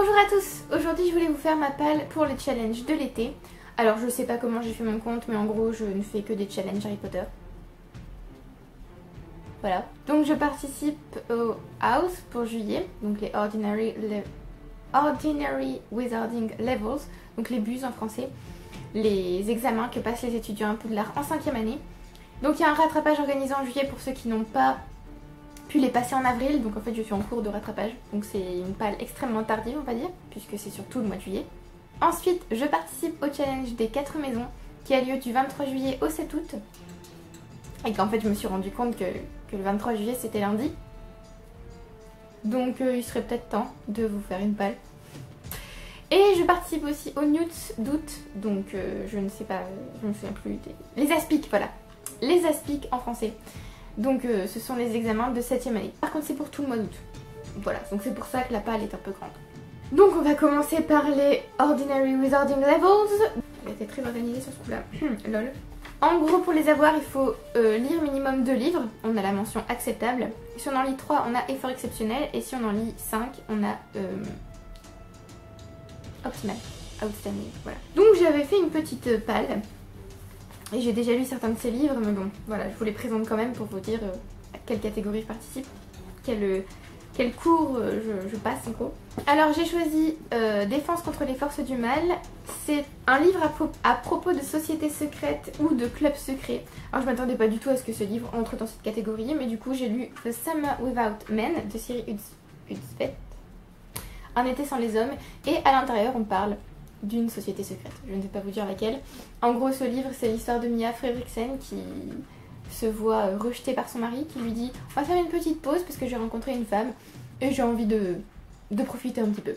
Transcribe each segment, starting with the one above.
Bonjour à tous, aujourd'hui je voulais vous faire ma palle pour le challenge de l'été. Alors je sais pas comment j'ai fait mon compte, mais en gros je ne fais que des challenges Harry Potter. Voilà. Donc je participe au House pour juillet, donc les Ordinary Wizarding Levels, donc les BUS en français, les examens que passent les étudiants à Poudlard en 5e année. Donc il y a un rattrapage organisé en juillet pour ceux qui n'ont pas pu les passer en avril, donc en fait je suis en cours de rattrapage, donc c'est une palle extrêmement tardive on va dire, puisque c'est surtout le mois de juillet. Ensuite je participe au challenge des 4 maisons qui a lieu du 23 juillet au 7 août, et qu'en fait je me suis rendu compte que le 23 juillet c'était lundi, donc il serait peut-être temps de vous faire une palle. Et je participe aussi au Newts d'août, donc je ne sais pas, je me souviens plus, les Aspics, voilà, les Aspics en français. Donc ce sont les examens de 7e année. Par contre c'est pour tout le mois d'août. Voilà, donc c'est pour ça que la palle est un peu grande. Donc on va commencer par les Ordinary Wizarding Levels. Elle était très organisée sur ce coup là. Lol. En gros pour les avoir il faut lire minimum 2 livres. On a la mention acceptable. Si on en lit 3 on a effort exceptionnel. Et si on en lit 5 on a optimal. Outstanding. Voilà. Donc j'avais fait une petite palle. Et j'ai déjà lu certains de ces livres, mais bon, voilà, je vous les présente quand même pour vous dire à quelle catégorie je participe, quel cours je passe en gros. Alors j'ai choisi Défense contre les forces du mal. C'est un livre à propos de sociétés secrètes ou de clubs secrets. Alors je m'attendais pas du tout à ce que ce livre entre dans cette catégorie, mais du coup j'ai lu The Summer Without Men de Siri Utsvet, Un été sans les hommes, et à l'intérieur on parle d'une société secrète. Je ne vais pas vous dire laquelle. En gros, ce livre, c'est l'histoire de Mia Fredriksen qui se voit rejetée par son mari, qui lui dit « On va faire une petite pause parce que j'ai rencontré une femme et j'ai envie de profiter un petit peu. »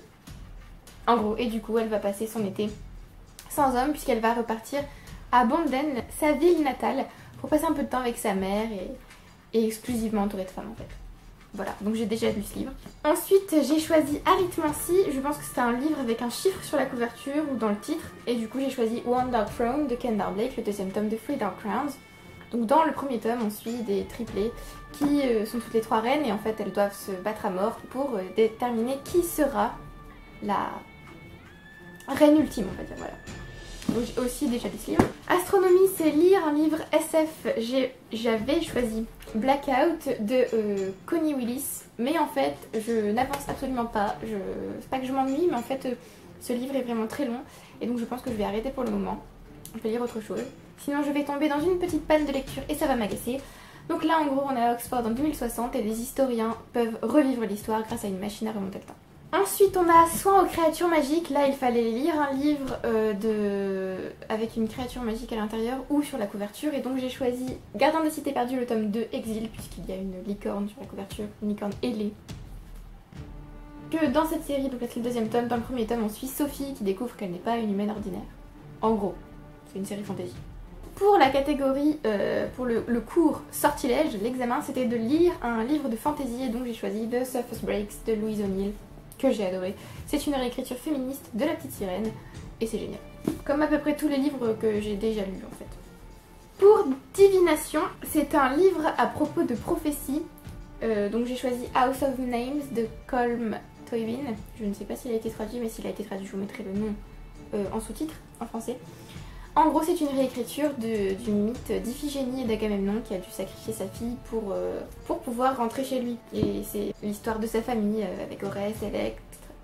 En gros, et du coup, elle va passer son été sans homme puisqu'elle va repartir à Bonden, sa ville natale, pour passer un peu de temps avec sa mère et exclusivement entourée de femmes en fait. Voilà, donc j'ai déjà lu ce livre. Ensuite, j'ai choisi Arithmancy. Je pense que c'est un livre avec un chiffre sur la couverture ou dans le titre. Et du coup, j'ai choisi One Dark Throne de Ken Blake, le deuxième tome de Three Dark Crowns. Donc dans le premier tome, on suit des triplés qui sont toutes les 3 reines. Et en fait, elles doivent se battre à mort pour déterminer qui sera la reine ultime, on va dire, voilà. Donc j'ai aussi déjà lu ce livre. Astronomie, c'est lire un livre SF. J'avais choisi Blackout de Connie Willis, mais en fait je n'avance absolument pas. C'est pas que je m'ennuie, mais en fait ce livre est vraiment très long et donc je pense que je vais arrêter pour le moment. Je vais lire autre chose. Sinon je vais tomber dans une petite panne de lecture et ça va m'agacer. Donc là en gros on est à Oxford en 2060 et les historiens peuvent revivre l'histoire grâce à une machine à remonter le temps. Ensuite on a Soin aux créatures magiques. Là il fallait lire un livre avec une créature magique à l'intérieur ou sur la couverture. Et donc j'ai choisi Gardien de Cité Perdue, le tome 2 Exil, puisqu'il y a une licorne sur la couverture, une licorne ailée. Que dans cette série, donc là c'est le deuxième tome, dans le premier tome on suit Sophie qui découvre qu'elle n'est pas une humaine ordinaire. En gros, c'est une série fantasy. Pour la catégorie, pour le cours sortilège, l'examen c'était de lire un livre de fantasy et donc j'ai choisi The Surface Breaks de Louise O'Neill, que j'ai adoré. C'est une réécriture féministe de La Petite Sirène et c'est génial. Comme à peu près tous les livres que j'ai déjà lus en fait. Pour Divination, c'est un livre à propos de prophétie. Donc j'ai choisi House of Names de Colm Toibin. Je ne sais pas s'il a été traduit, mais s'il a été traduit, je vous mettrai le nom en sous-titre en français. En gros, c'est une réécriture du mythe d'Iphigénie et d'Agamemnon qui a dû sacrifier sa fille pour pouvoir rentrer chez lui. Et c'est l'histoire de sa famille avec Orès,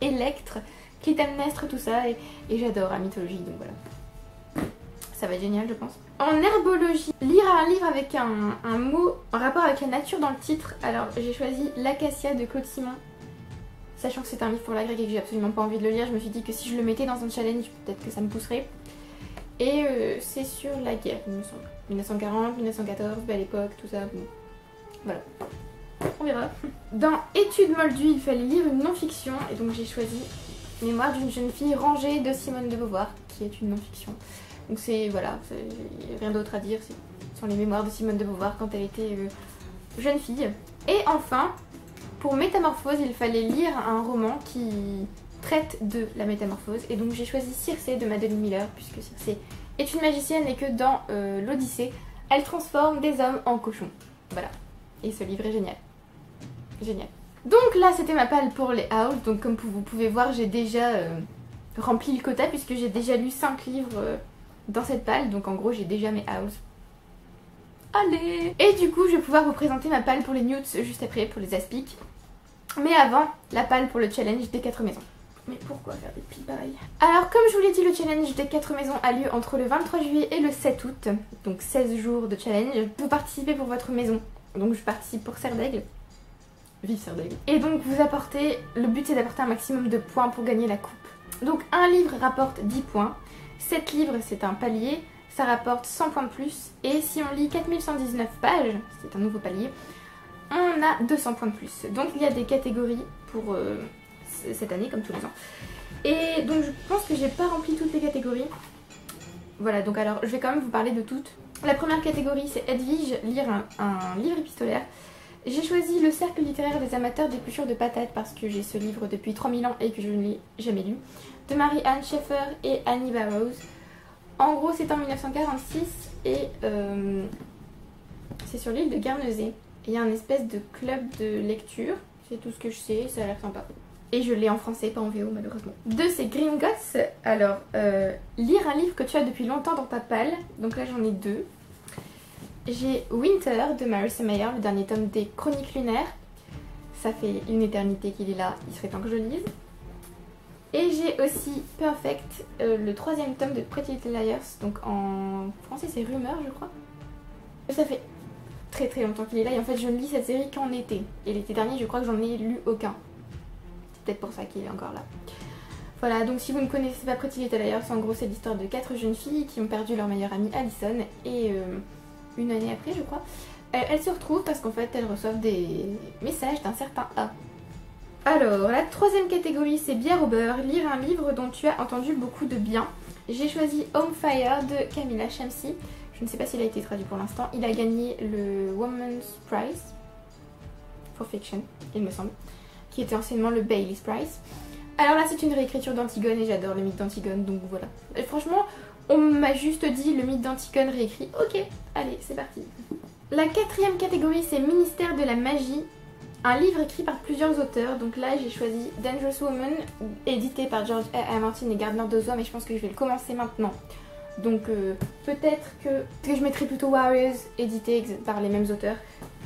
Électre, Clytemnestre, tout ça. Et j'adore la mythologie, donc voilà. Ça va être génial, je pense. En herbologie, lire un livre avec un mot en rapport avec la nature dans le titre. Alors, j'ai choisi L'Acacia de Claude Simon. Sachant que c'est un livre pour la grecque et que j'ai absolument pas envie de le lire, je me suis dit que si je le mettais dans un challenge, peut-être que ça me pousserait. Et c'est sur la guerre, il me semble. 1940, 1914, belle époque, tout ça, bon. Voilà. On verra. Dans Études moldues, il fallait lire une non-fiction, et donc j'ai choisi Mémoire d'une jeune fille rangée de Simone de Beauvoir, qui est une non-fiction. Donc c'est, voilà, il n'y a rien d'autre à dire, ce sont les mémoires de Simone de Beauvoir quand elle était jeune fille. Et enfin, pour Métamorphose, il fallait lire un roman qui traite de la métamorphose et donc j'ai choisi Circé de Madeline Miller puisque Circé est une magicienne et que dans l'Odyssée elle transforme des hommes en cochons. Voilà, et ce livre est génial. Génial. Donc là c'était ma palle pour les hauls, donc comme vous pouvez voir j'ai déjà rempli le quota puisque j'ai déjà lu 5 livres dans cette palle, donc en gros j'ai déjà mes hauls. Allez! Et du coup je vais pouvoir vous présenter ma palle pour les newts juste après, pour les aspics. Mais avant, la palle pour le challenge des 4 maisons. Mais pourquoi faire des piles pareilles? Alors comme je vous l'ai dit, le challenge des 4 maisons a lieu entre le 23 juillet et le 7 août. Donc 16 jours de challenge. Vous participez pour votre maison. Donc je participe pour Serre d'Aigle. Vive Serre d'Aigle. Et donc vous apportez, le but c'est d'apporter un maximum de points pour gagner la coupe. Donc un livre rapporte 10 points. 7 livres c'est un palier, ça rapporte 100 points de plus. Et si on lit 4119 pages, c'est un nouveau palier, on a 200 points de plus. Donc il y a des catégories pour cette année comme tous les ans. Et donc je pense que j'ai pas rempli toutes les catégories. Voilà, donc alors je vais quand même vous parler de toutes. La première catégorie c'est Edwige, lire un livre épistolaire. J'ai choisi le cercle littéraire des amateurs d'épluchure de patates parce que j'ai ce livre depuis 3000 ans et que je ne l'ai jamais lu. De Mary-Anne Sheffer et Annie Burroughs. En gros c'est en 1946 et c'est sur l'île de Guernesey. Il y a un espèce de club de lecture, c'est tout ce que je sais, ça a l'air sympa. Et je l'ai en français, pas en VO malheureusement. 2 c'est Gringotts, alors lire un livre que tu as depuis longtemps dans ta palle, donc là j'en ai 2. J'ai Winter de Marissa Meyer, le dernier tome des Chroniques lunaires. Ça fait une éternité qu'il est là, il serait temps que je le lise. Et j'ai aussi Perfect, le 3e tome de Pretty Little Liars, donc en français c'est Rumeur je crois. Ça fait très très longtemps qu'il est là et en fait je ne lis cette série qu'en été. Et l'été dernier je crois que j'en ai lu aucun. C'est peut-être pour ça qu'il est encore là. Voilà, donc si vous ne connaissez pas Pretty Little Liars, en gros c'est l'histoire de 4 jeunes filles qui ont perdu leur meilleure amie Allison et une année après je crois, elles se retrouvent parce qu'en fait elles reçoivent des messages d'un certain A. Alors la 3e catégorie c'est bière au beurre, lire un livre dont tu as entendu beaucoup de bien. J'ai choisi Home Fire de Camilla Shamsi. Je ne sais pas s'il a été traduit pour l'instant. Il a gagné le Women's Prize for Fiction, il me semble, qui était anciennement le Bailey's Prize. Alors là c'est une réécriture d'Antigone et j'adore le mythe d'Antigone, donc voilà. Et franchement, on m'a juste dit le mythe d'Antigone réécrit. Ok, allez, c'est parti. La 4e catégorie c'est Ministère de la magie, un livre écrit par plusieurs auteurs. Donc là j'ai choisi Dangerous Woman, édité par George R. Martin et Gardner Dozois, mais je pense que je vais le commencer maintenant. Donc peut-être que je mettrai plutôt Warriors, édité par les mêmes auteurs.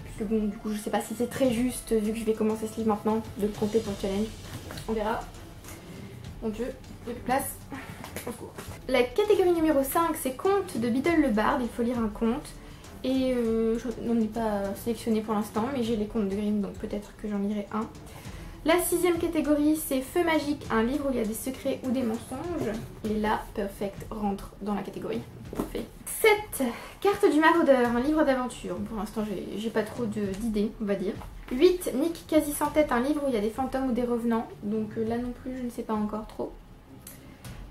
Puisque bon, du coup je sais pas si c'est très juste, vu que je vais commencer ce livre maintenant, de le compter pour le challenge. On verra. Mon dieu, il n'y a plus de place. Au secours. La catégorie numéro 5 c'est Conte de Biddle le Barde, il faut lire un conte. Et je n'en ai pas sélectionné pour l'instant, mais j'ai les contes de Grimm, donc peut-être que j'en lirai un. La 6e catégorie c'est Feu magique, un livre où il y a des secrets ou des mensonges. Et là, Perfect rentre dans la catégorie. Parfait. 7. Carte du maraudeur, un livre d'aventure. Pour l'instant j'ai pas trop d'idées, on va dire. 8. Nick quasi sans tête, un livre où il y a des fantômes ou des revenants. Donc là non plus je ne sais pas encore trop.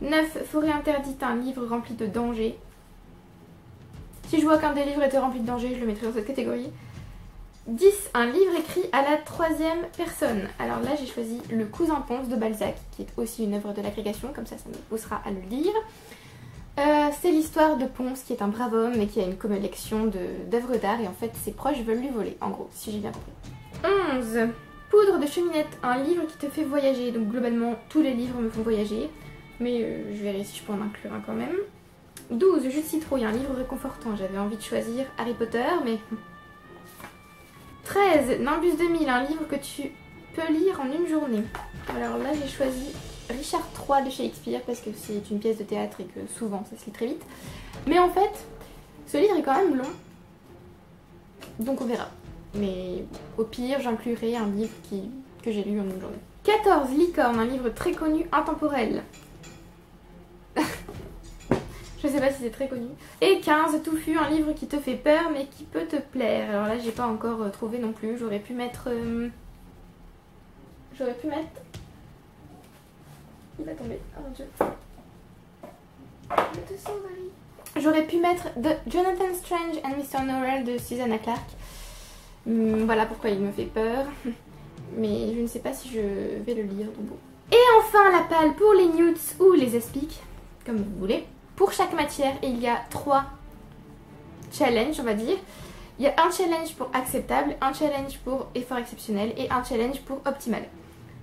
9. Forêt interdite, un livre rempli de dangers. Si je vois qu'un des livres était rempli de dangers, je le mettrai dans cette catégorie. 10. Un livre écrit à la 3e personne. Alors là j'ai choisi Le Cousin Ponce de Balzac, qui est aussi une œuvre de l'agrégation, comme ça me poussera à le lire. C'est l'histoire de Ponce qui est un brave homme et qui a une collection d'œuvres d'art et en fait ses proches veulent lui voler, en gros, si j'ai bien compris. 11. Poudre de cheminette, un livre qui te fait voyager. Donc globalement tous les livres me font voyager, mais je verrai si je peux en inclure un quand même. 12. Jus de citrouille, un livre réconfortant. J'avais envie de choisir Harry Potter, mais... 13. Nimbus 2000, un livre que tu peux lire en une journée. Alors là j'ai choisi Richard III de Shakespeare parce que c'est une pièce de théâtre et que souvent ça se lit très vite. Mais en fait, ce livre est quand même long, donc on verra. Mais au pire j'inclurai un livre que j'ai lu en une journée. 14. Licorne, un livre très connu, intemporel. Je sais pas si c'est très connu. Et 15. Touffu, un livre qui te fait peur mais qui peut te plaire. Alors là j'ai pas encore trouvé non plus. J'aurais pu mettre... Il va tomber. Oh mon dieu. Je te sens, Marie. J'aurais pu mettre The Jonathan Strange and Mr. Norrell de Susanna Clarke. Voilà pourquoi il me fait peur. Mais je ne sais pas si je vais le lire. Donc bon. Et enfin la palle pour les newts ou les aspics, comme vous voulez. Pour chaque matière, il y a 3 challenges, on va dire. Il y a un challenge pour acceptable, un challenge pour effort exceptionnel et un challenge pour optimal.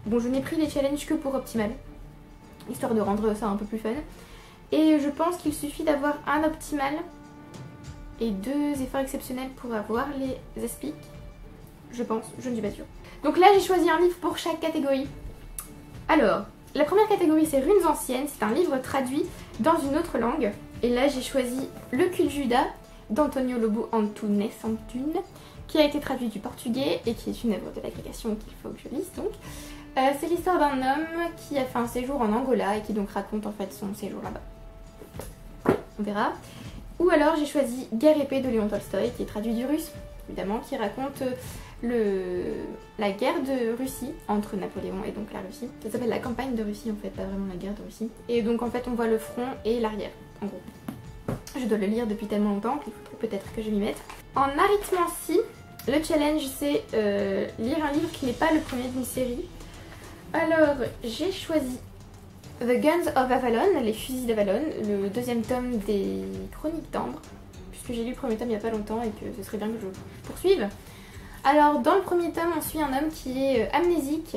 Bon, je n'ai pris les challenges que pour optimal, histoire de rendre ça un peu plus fun. Et je pense qu'il suffit d'avoir un optimal et 2 efforts exceptionnels pour avoir les aspics. Je pense, je ne suis pas sûre. Donc là, j'ai choisi un livre pour chaque catégorie. Alors, la première catégorie, c'est Runes anciennes. C'est un livre traduit dans une autre langue. Et là, j'ai choisi Le cul de Judas d'Antonio Lobo Antunes, qui a été traduit du portugais et qui est une œuvre de l'agrégation qu'il faut que je lise donc. C'est l'histoire d'un homme qui a fait un séjour en Angola et qui donc raconte en fait son séjour là-bas. On verra. Ou alors j'ai choisi Guerre épée de Léon Tolstoï, qui est traduit du russe, évidemment, qui raconte la guerre de Russie entre Napoléon et donc la Russie. Ça s'appelle la campagne de Russie en fait, pas vraiment la guerre de Russie. Et donc en fait on voit le front et l'arrière, en gros. Je dois le lire depuis tellement longtemps qu'il faudrait peut-être que je m'y mette. En arithmancie, le challenge c'est lire un livre qui n'est pas le premier d'une série. Alors j'ai choisi The Guns of Avalon, les fusils d'Avalon, le deuxième tome des Chroniques d'Ambre, puisque j'ai lu le premier tome il n'y a pas longtemps et que ce serait bien que je poursuive. Alors dans le premier tome on suit un homme qui est amnésique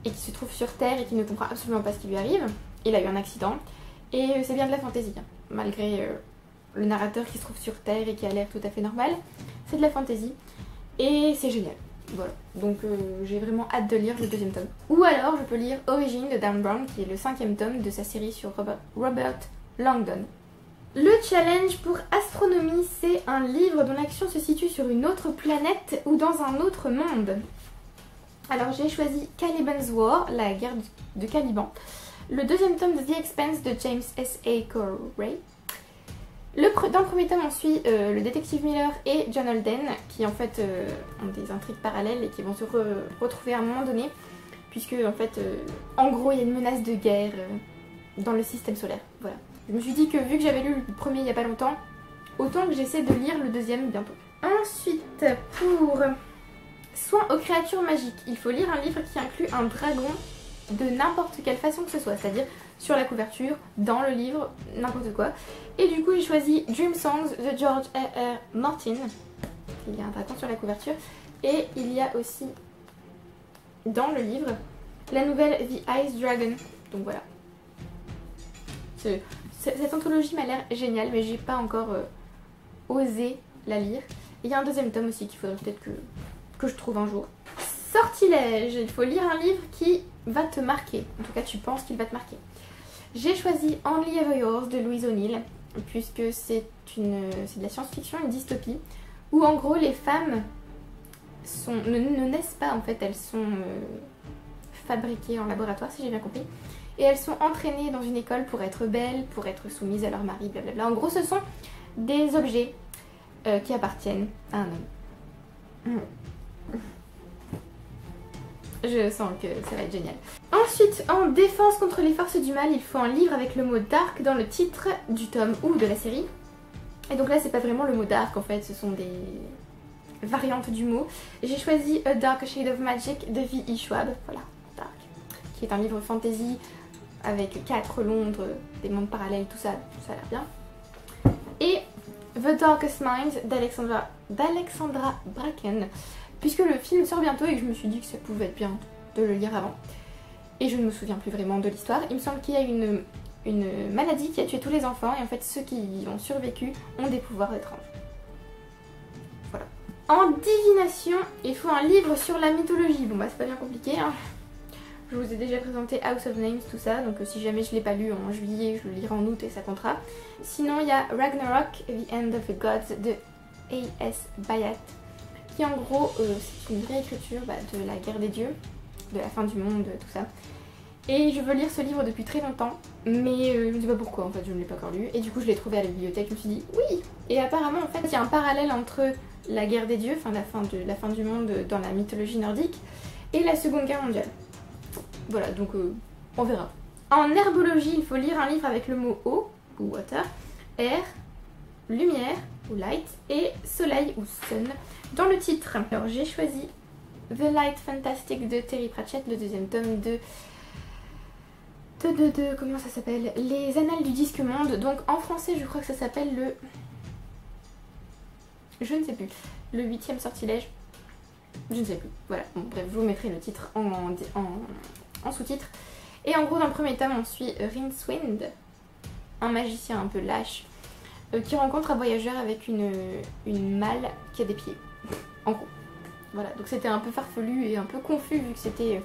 et qui se trouve sur Terre et qui ne comprend absolument pas ce qui lui arrive. Il a eu un accident et c'est bien de la fantaisie, hein, malgré le narrateur qui se trouve sur Terre et qui a l'air tout à fait normal. C'est de la fantaisie et c'est génial. Voilà, donc j'ai vraiment hâte de lire le deuxième tome. Ou alors je peux lire Origine de Dan Brown, qui est le 5e tome de sa série sur Robert Langdon. Le challenge pour astronomie, c'est un livre dont l'action se situe sur une autre planète ou dans un autre monde. Alors j'ai choisi Caliban's War, la guerre de Caliban, le deuxième tome de The Expanse de James S.A. Corey. Dans le premier tome, on suit le détective Miller et John Holden, qui en fait ont des intrigues parallèles et qui vont se retrouver à un moment donné, puisque en fait, en gros, il y a une menace de guerre dans le système solaire. Voilà. Je me suis dit que vu que j'avais lu le premier il n'y a pas longtemps, autant que j'essaie de lire le deuxième bientôt. Ensuite, pour Soins aux créatures magiques, il faut lire un livre qui inclut un dragon de n'importe quelle façon que ce soit, c'est-à-dire sur la couverture, dans le livre, n'importe quoi. Et du coup j'ai choisi Dream Songs de George R.R. Martin. Il y a un dragon sur la couverture. Et il y a aussi dans le livre la nouvelle The Ice Dragon. Donc voilà. Cette anthologie m'a l'air géniale, mais j'ai pas encore osé la lire. Et il y a un deuxième tome aussi qu'il faudrait peut-être que je trouve un jour. Sortilège, il faut lire un livre qui va te marquer. En tout cas, tu penses qu'il va te marquer. J'ai choisi Only Ever Yours de Louise O'Neill, puisque c'est de la science-fiction, une dystopie, où en gros les femmes ne naissent pas en fait, elles sont fabriquées en laboratoire si j'ai bien compris, et elles sont entraînées dans une école pour être belles, pour être soumises à leur mari, blablabla. En gros ce sont des objets qui appartiennent à un homme. Je sens que ça va être génial. Ensuite, en défense contre les forces du mal, il faut un livre avec le mot dark dans le titre du tome ou de la série. Et donc là, c'est pas vraiment le mot dark en fait, ce sont des variantes du mot. J'ai choisi A Dark Shade of Magic de V.E. Schwab, voilà, dark, qui est un livre fantasy avec 4 Londres, des mondes parallèles, tout ça a l'air bien. Et The Darkest Minds d'Alexandra Bracken, puisque le film sort bientôt et que je me suis dit que ça pouvait être bien de le lire avant. Et je ne me souviens plus vraiment de l'histoire. Il me semble qu'il y a une maladie qui a tué tous les enfants et en fait ceux qui ont survécu ont des pouvoirs étranges. Voilà. En divination, il faut un livre sur la mythologie. Bon bah c'est pas bien compliqué, hein. Je vous ai déjà présenté House of Names, tout ça, donc si jamais je l'ai pas lu en juillet, je le lirai en août et ça comptera. Sinon il y a Ragnarok, The End of the Gods de A.S. Byatt, qui en gros c'est une réécriture de la guerre des dieux, de la fin du monde, tout ça. Et je veux lire ce livre depuis très longtemps, mais je ne sais pas pourquoi en fait, je ne l'ai pas encore lu. Et du coup je l'ai trouvé à la bibliothèque, je me suis dit oui. Et apparemment en fait il y a un parallèle entre la guerre des dieux, enfin la fin du monde dans la mythologie nordique, et la Seconde Guerre mondiale. Voilà, donc on verra. En herbologie, il faut lire un livre avec le mot eau, ou water, air, lumière, ou light, et soleil, ou sun, dans le titre. Alors j'ai choisi The Light Fantastic de Terry Pratchett, le deuxième tome de comment ça s'appelle, Les Annales du Disque Monde. Donc en français je crois que ça s'appelle je ne sais plus. le 8e sortilège. Je ne sais plus. Voilà, bon, bref, je vous mettrai le titre en sous-titre. Et en gros, dans le premier tome, on suit Rincewind, un magicien un peu lâche, qui rencontre un voyageur avec une malle qui a des pieds. En gros. Voilà, donc c'était un peu farfelu et un peu confus vu que c'était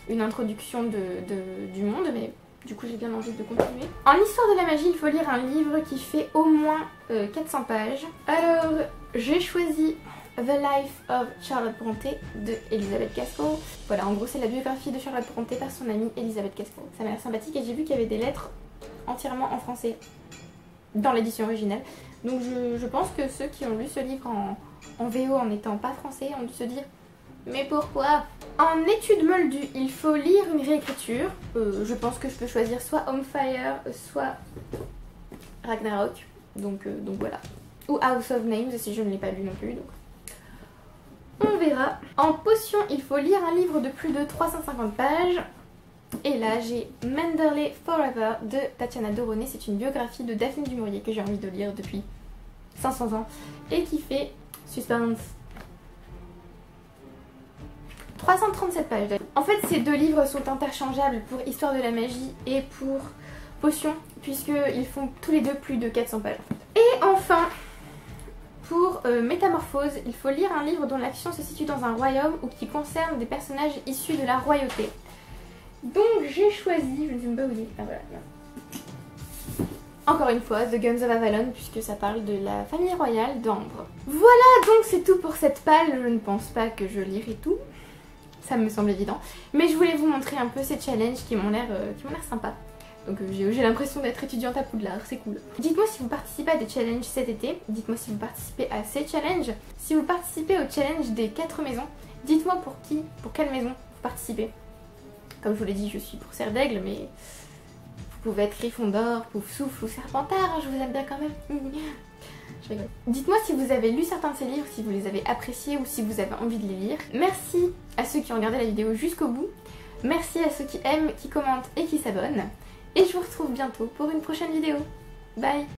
une introduction du monde, mais du coup j'ai bien envie de continuer. En histoire de la magie, il faut lire un livre qui fait au moins 400 pages. Alors, j'ai choisi The Life of Charlotte Brontë de Elizabeth Gaskell. Voilà, en gros c'est la biographie de Charlotte Brontë par son amie Elizabeth Gaskell. Ça m'a l'air sympathique et j'ai vu qu'il y avait des lettres entièrement en français dans l'édition originale. Donc je pense que ceux qui ont lu ce livre en VO en n'étant pas français ont dû se dire mais pourquoi? En étude moldue, il faut lire une réécriture. Je pense que je peux choisir soit Home Fire, soit Ragnarok. Donc voilà. Ou House of Names si je ne l'ai pas lu non plus. Donc on verra. En potion, il faut lire un livre de plus de 350 pages. Et là, j'ai Manderley Forever de Tatiana Doroné. C'est une biographie de Daphne du Maurier que j'ai envie de lire depuis 500 ans. Et qui fait suspense. 337 pages. En fait, ces deux livres sont interchangeables pour Histoire de la magie et pour Potion, puisqu'ils font tous les deux plus de 400 pages. Et enfin, pour Métamorphose, il faut lire un livre dont l'action se situe dans un royaume ou qui concerne des personnages issus de la royauté. Donc j'ai choisi, je ne sais même pas où dire, ah voilà, encore une fois, The Guns of Avalon, puisque ça parle de la famille royale d'Ambre. Voilà, donc c'est tout pour cette palle, je ne pense pas que je lirai tout. Ça me semble évident. Mais je voulais vous montrer un peu ces challenges qui m'ont l'air sympas. Donc j'ai l'impression d'être étudiante à Poudlard, c'est cool. Dites-moi si vous participez à des challenges cet été. Dites-moi si vous participez à ces challenges. Si vous participez au challenge des 4 maisons, dites-moi pour quelle maison vous participez. Comme je vous l'ai dit, je suis pour Serre d'Aigle, mais vous pouvez être Gryffondor, Poufsouffle ou Serpentard, hein, je vous aime bien quand même. Je rigole. Dites-moi si vous avez lu certains de ces livres, si vous les avez appréciés ou si vous avez envie de les lire. Merci à ceux qui ont regardé la vidéo jusqu'au bout. Merci à ceux qui aiment, qui commentent et qui s'abonnent. Et je vous retrouve bientôt pour une prochaine vidéo. Bye!